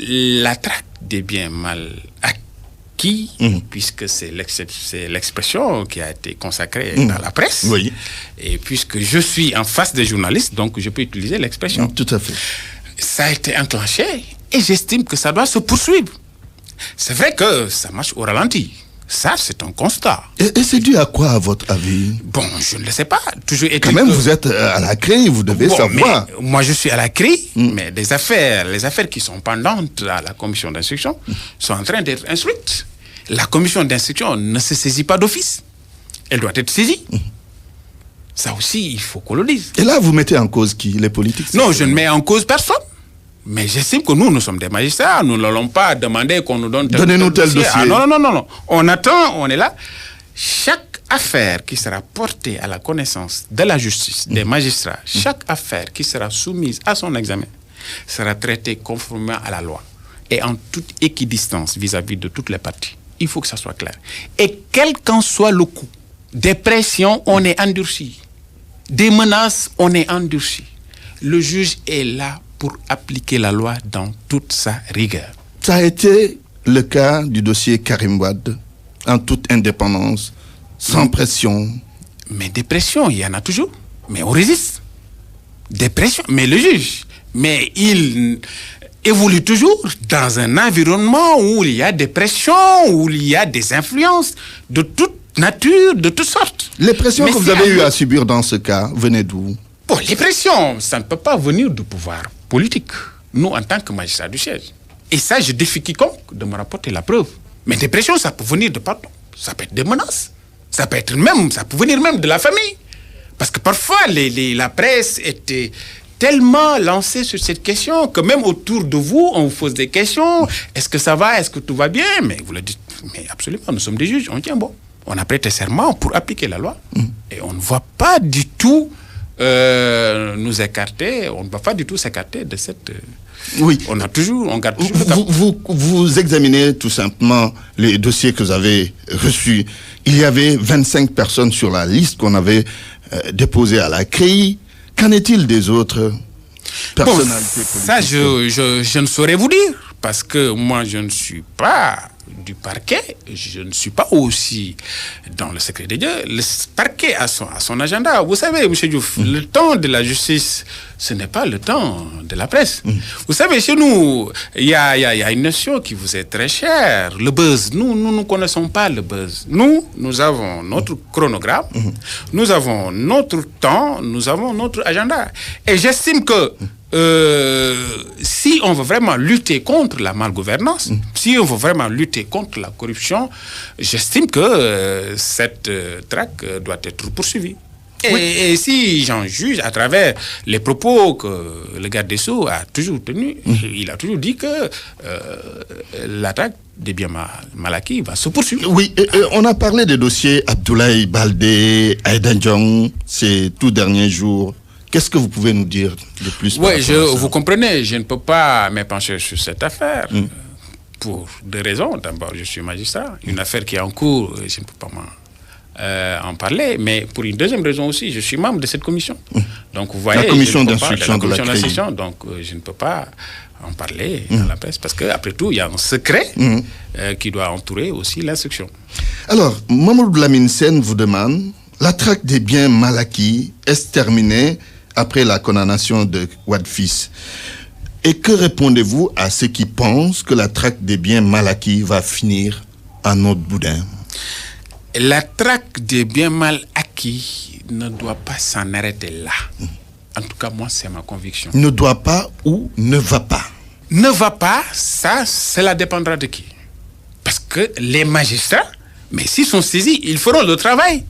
La traque des biens mal acquis, puisque c'est l'expression qui a été consacrée dans la presse, oui. Et puisque je suis en face des journalistes, donc je peux utiliser l'expression. Tout à fait. Ça a été enclenché et j'estime que ça doit se poursuivre. C'est vrai que ça marche au ralenti. Ça, c'est un constat. Et c'est dû à quoi, à votre avis? Bon, je ne le sais pas. Toujours quand même, vous êtes à la CREI, vous devez savoir. Moi, je suis à la CREI, mais les affaires qui sont pendantes à la commission d'instruction sont en train d'être instruites. La commission d'instruction ne se saisit pas d'office. Elle doit être saisie. Ça aussi, il faut qu'on le dise. Et là, vous mettez en cause qui? Les politiques? Non, je ne mets en cause personne. Mais j'estime que nous sommes des magistrats. Nous n'allons pas demander qu'on nous donne Donnez-nous tel dossier. Ah, non. On attend, on est là. Chaque affaire qui sera portée à la connaissance de la justice, des magistrats, chaque affaire qui sera soumise à son examen sera traitée conformément à la loi et en toute équidistance vis-à-vis de toutes les parties. Il faut que ça soit clair. Et quel qu'en soit le coût, des pressions, on est endurci. Des menaces, on est endurci. Le juge est là pour appliquer la loi dans toute sa rigueur. Ça a été le cas du dossier Karim Wade, en toute indépendance, sans pression. Mais des pressions, il y en a toujours. Mais on résiste. Des pressions, mais le juge, mais il évolue toujours dans un environnement où il y a des pressions, où il y a des influences de toute nature, de toutes sortes. Les pressions que vous avez eu à subir dans ce cas, venaient d'où? Bon, les pressions, ça ne peut pas venir du pouvoir politique. Nous, en tant que magistrats du siège. Et ça, je défie quiconque de me rapporter la preuve. Mais des pressions, ça peut venir de partout. Ça peut être des menaces. Ça peut venir même de la famille. Parce que parfois, la presse était tellement lancée sur cette question que même autour de vous, on vous pose des questions. Est-ce que ça va? Est-ce que tout va bien? Mais vous le dites, mais absolument, nous sommes des juges, on tient bon. On a prêté serment pour appliquer la loi. Et on ne voit pas du tout nous écarter, on ne va pas du tout s'écarter de cette... Oui. On garde toujours... Vous examinez tout simplement les dossiers que vous avez reçus. Il y avait 25 personnes sur la liste qu'on avait déposée à la CREI. Qu'en est-il des autres personnalités politiques? Ça, je ne saurais vous dire, parce que moi, je ne suis pas du parquet, je ne suis pas aussi dans le secret des dieux. Le parquet a son agenda. Vous savez, M. Diouf, le temps de la justice, ce n'est pas le temps de la presse. Vous savez, chez nous, il y a une notion qui vous est très chère, le buzz. Nous ne connaissons pas le buzz. Nous avons notre chronogramme, nous avons notre temps, nous avons notre agenda. Et j'estime que si on veut vraiment lutter contre la malgouvernance, si on veut vraiment lutter contre la corruption, j'estime que cette traque doit être poursuivie. Et si j'en juge à travers les propos que le garde des Sceaux a toujours tenus, il a toujours dit que la traque des biens mal acquis va se poursuivre. Oui, on a parlé des dossiers Abdoulaye Baldé, Aïda Ndiong ces tout derniers jours. Qu'est-ce que vous pouvez nous dire de plus? Oui, vous comprenez, je ne peux pas m'épancher sur cette affaire pour deux raisons. D'abord, je suis magistrat. Une affaire qui est en cours, je ne peux pas en parler. Mais pour une deuxième raison aussi, je suis membre de cette commission. Donc, vous voyez, la commission d'instruction de la CREI. Donc, je ne peux pas en parler dans la presse parce qu'après tout, il y a un secret qui doit entourer aussi l'instruction. Alors, Mamadou Lamine Sène vous demande, la traque des biens mal acquis est terminée après la condamnation de Wade fils. Et que répondez-vous à ceux qui pensent que la traque des biens mal acquis va finir en autre boudin? La traque des biens mal acquis ne doit pas s'en arrêter là. En tout cas, moi, c'est ma conviction. Ne doit pas ou ne va pas? Ne va pas, ça, cela dépendra de qui. Parce que les magistrats, mais s'ils sont saisis, ils feront le travail.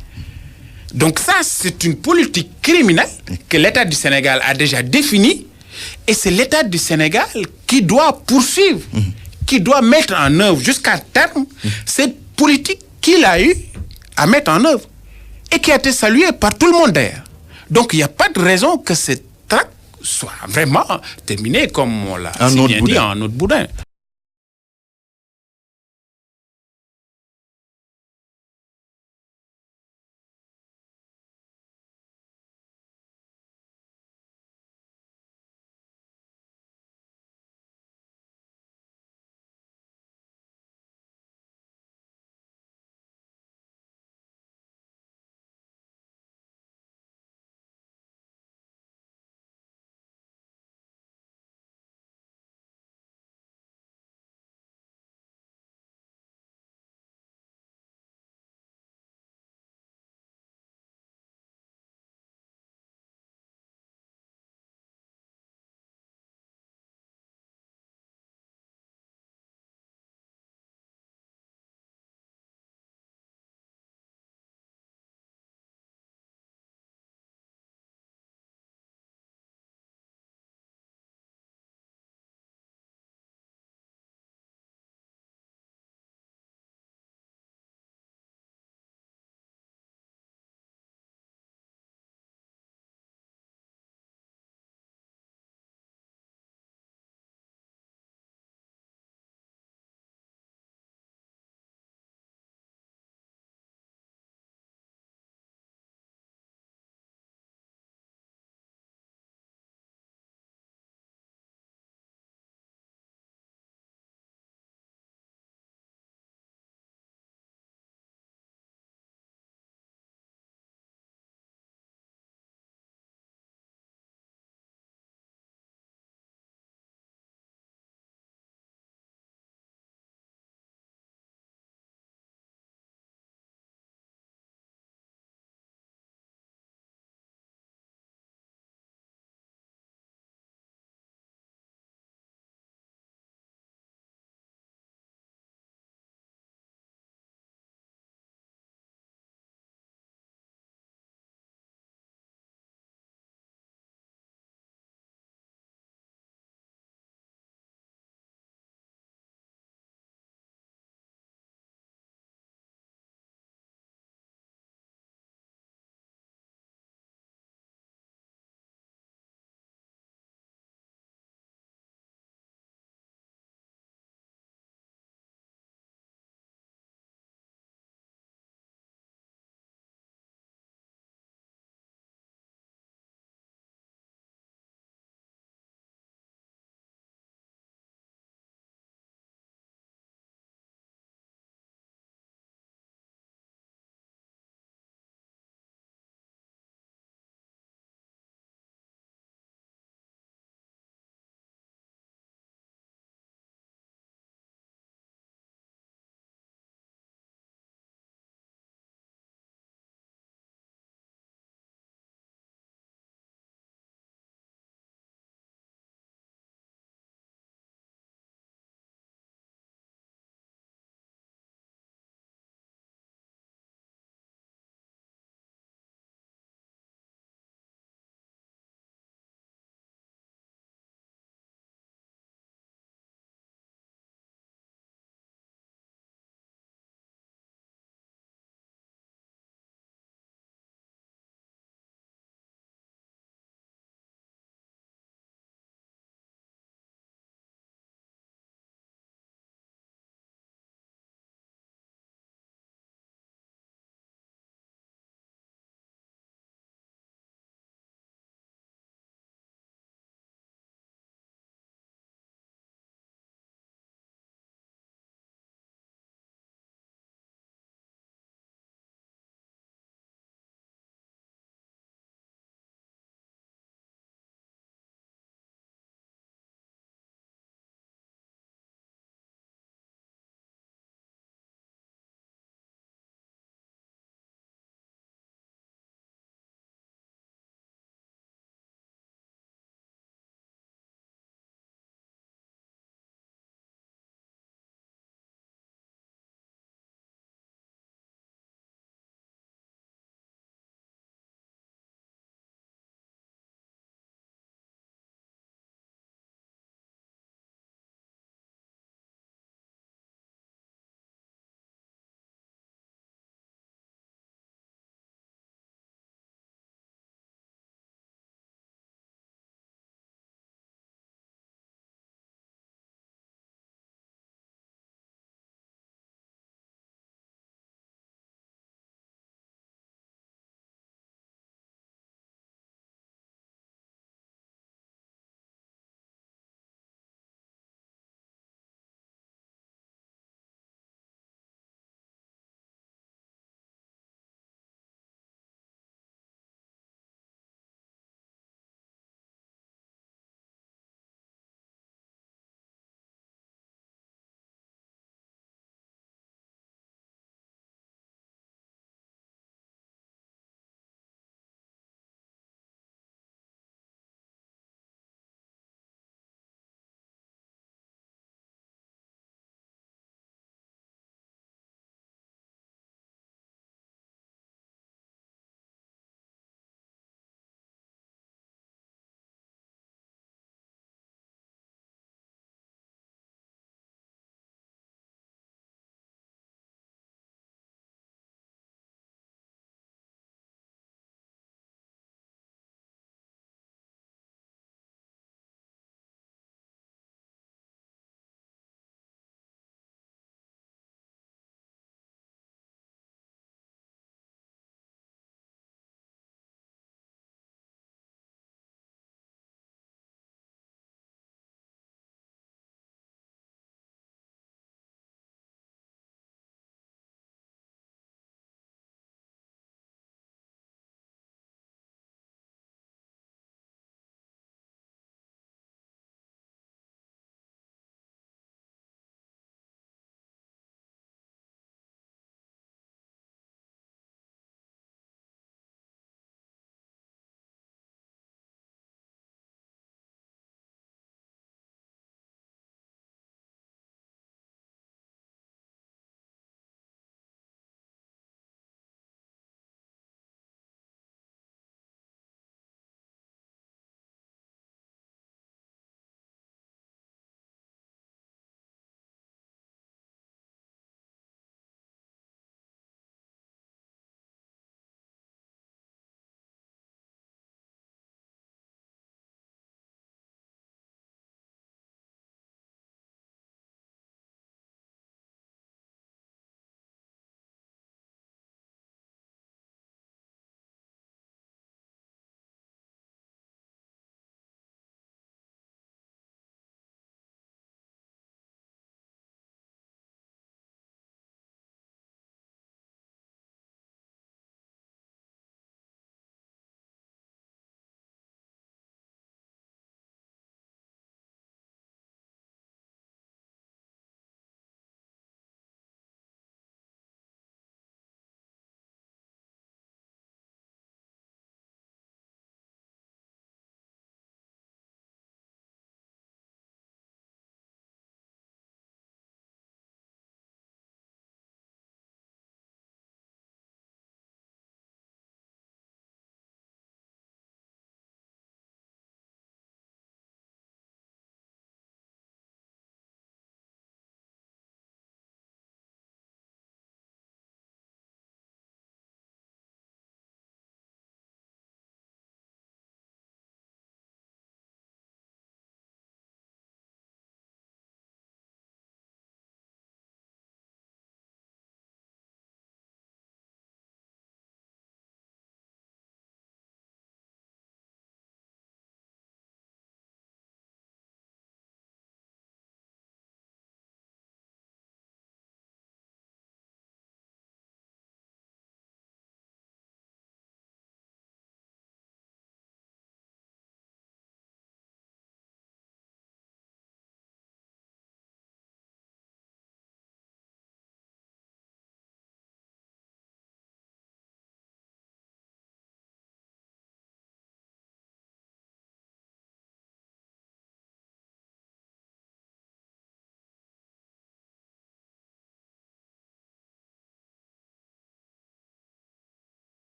Donc ça, c'est une politique criminelle que l'État du Sénégal a déjà définie. Et c'est l'État du Sénégal qui doit poursuivre, qui doit mettre en œuvre jusqu'à terme cette politique qu'il a eu à mettre en œuvre et qui a été saluée par tout le monde d'ailleurs. Donc il n'y a pas de raison que cette traque soit vraiment terminée comme on l'a si bien dit en autre boudin.